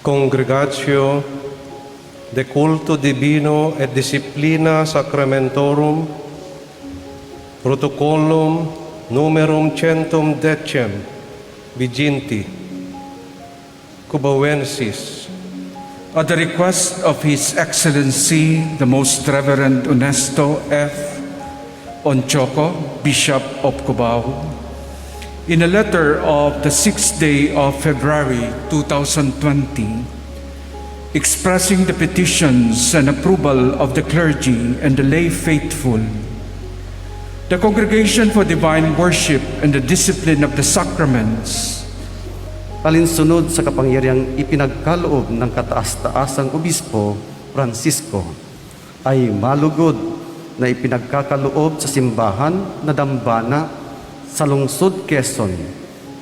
Congregatio de culto divino et disciplina sacramentorum, protocollum numerum 110 viginti, Cubawensis. At the request of His Excellency, the Most Reverend Ernesto F. Onchoco, Bishop of Cubao, in a letter of the 6th day of February 2020, expressing the petitions and approval of the clergy and the lay faithful, the Congregation for Divine Worship and the Discipline of the Sacraments, alinsunod sa kapangyarihang ipinagkaloob ng kataas-taasang Obispo Francisco, ay malugod na ipinagkakaloob sa simbahan na dambana sa lungsod Quezon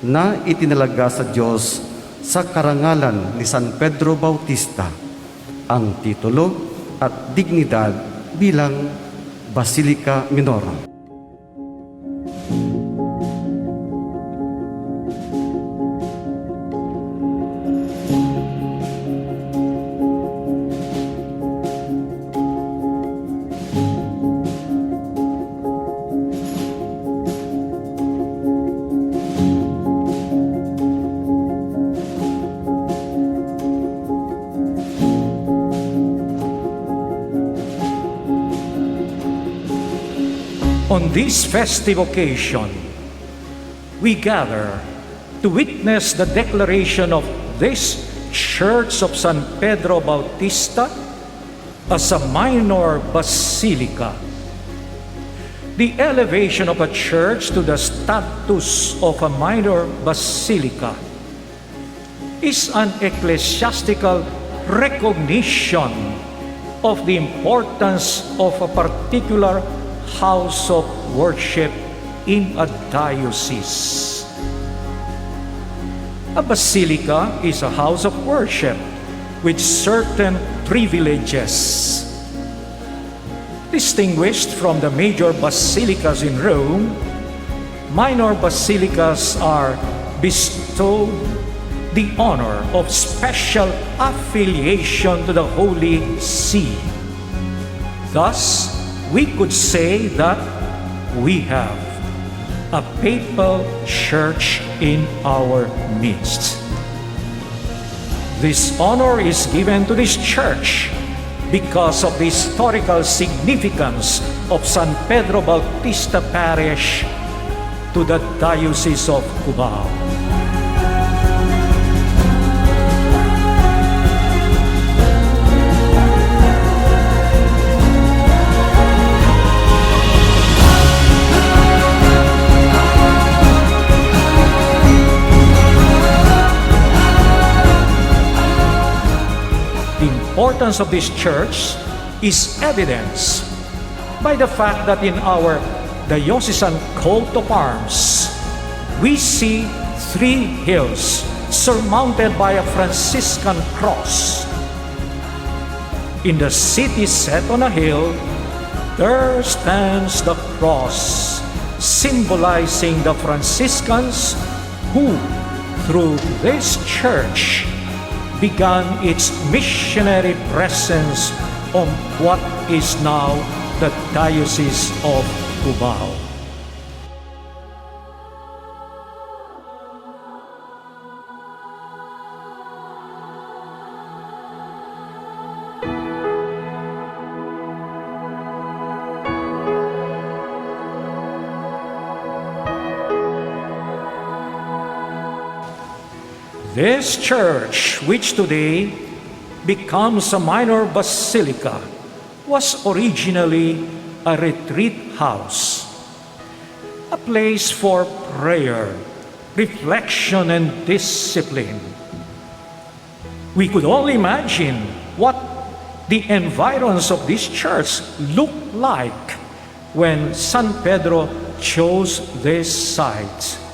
na itinalaga sa Diyos sa karangalan ni San Pedro Bautista ang titulo at dignidad bilang Basilica Minor. On this festive occasion, we gather to witness the declaration of this Church of San Pedro Bautista as a minor basilica. The elevation of a church to the status of a minor basilica is an ecclesiastical recognition of the importance of a particular house of worship in a diocese. A basilica is a house of worship with certain privileges. Distinguished from the major basilicas in Rome, minor basilicas are bestowed the honor of special affiliation to the Holy See. Thus, we could say that we have a papal church in our midst. This honor is given to this church because of the historical significance of San Pedro Bautista Parish to the Diocese of Cubao. The importance of this church is evidenced by the fact that in our diocesan coat of arms, we see 3 hills surmounted by a Franciscan cross. In the city set on a hill, there stands the cross, symbolizing the Franciscans who, through this church, began its missionary presence on what is now the Diocese of Cubao. This church, which today becomes a minor basilica, was originally a retreat house, a place for prayer, reflection, and discipline. We could only imagine what the environs of this church looked like when San Pedro chose this site.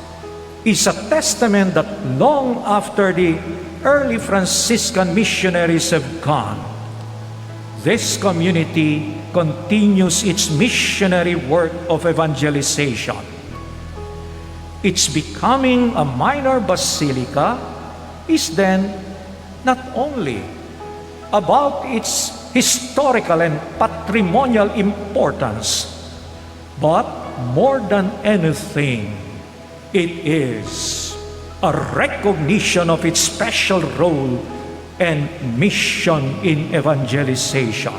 Is a testament that long after the early Franciscan missionaries have gone, this community continues its missionary work of evangelization. Its becoming a minor basilica is then not only about its historical and patrimonial importance, but more than anything, it is a recognition of its special role and mission in evangelization.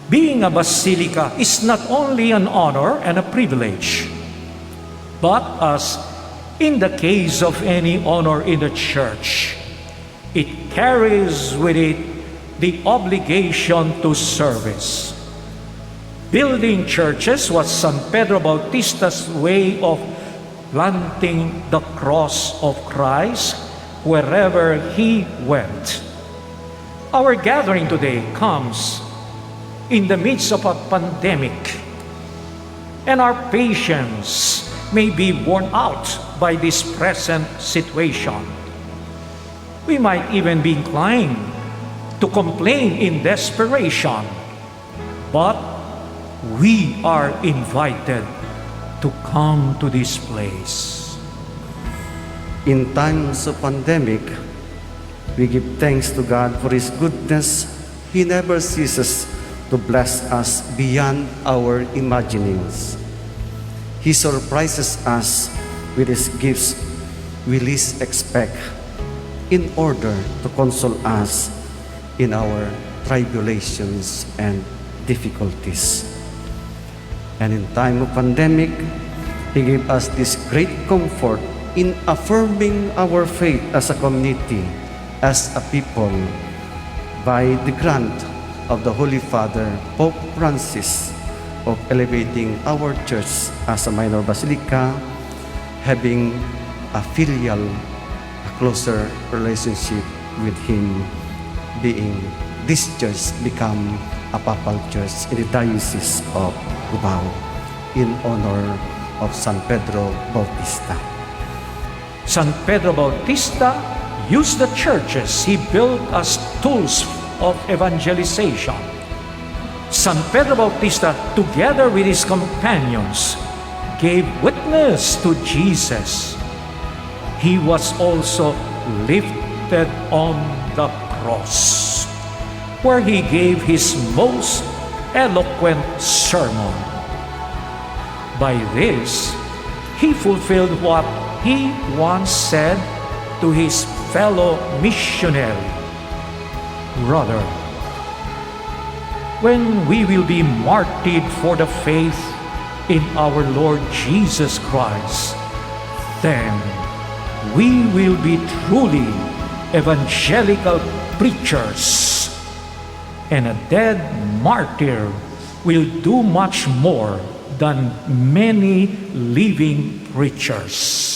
Being a basilica is not only an honor and a privilege, but as in the case of any honor in the church, it carries with it the obligation to service. Building churches was San Pedro Bautista's way of planting the cross of Christ wherever he went. Our gathering today comes in the midst of a pandemic, and our patience may be worn out by this present situation. We might even be inclined to complain in desperation, but we are invited to come to this place. In times of pandemic, we give thanks to God for His goodness. He never ceases to bless us beyond our imaginings. He surprises us with His gifts we least expect in order to console us in our tribulations and difficulties. And in time of pandemic, He gave us this great comfort in affirming our faith as a community, as a people, by the grant of the Holy Father, Pope Francis, of elevating our church as a minor basilica, having a filial, a closer relationship with him, being this church become a papal church in the Diocese of Cubao in honor of San Pedro Bautista. San Pedro Bautista used the churches he built as tools of evangelization. San Pedro Bautista, together with his companions, gave witness to Jesus. He was also lifted on the cross, where he gave his most eloquent sermon. By this, he fulfilled what he once said to his fellow missionary, "Brother, when we will be martyred for the faith in our Lord Jesus Christ, then we will be truly evangelical preachers, and a dead martyr will do much more than many living preachers."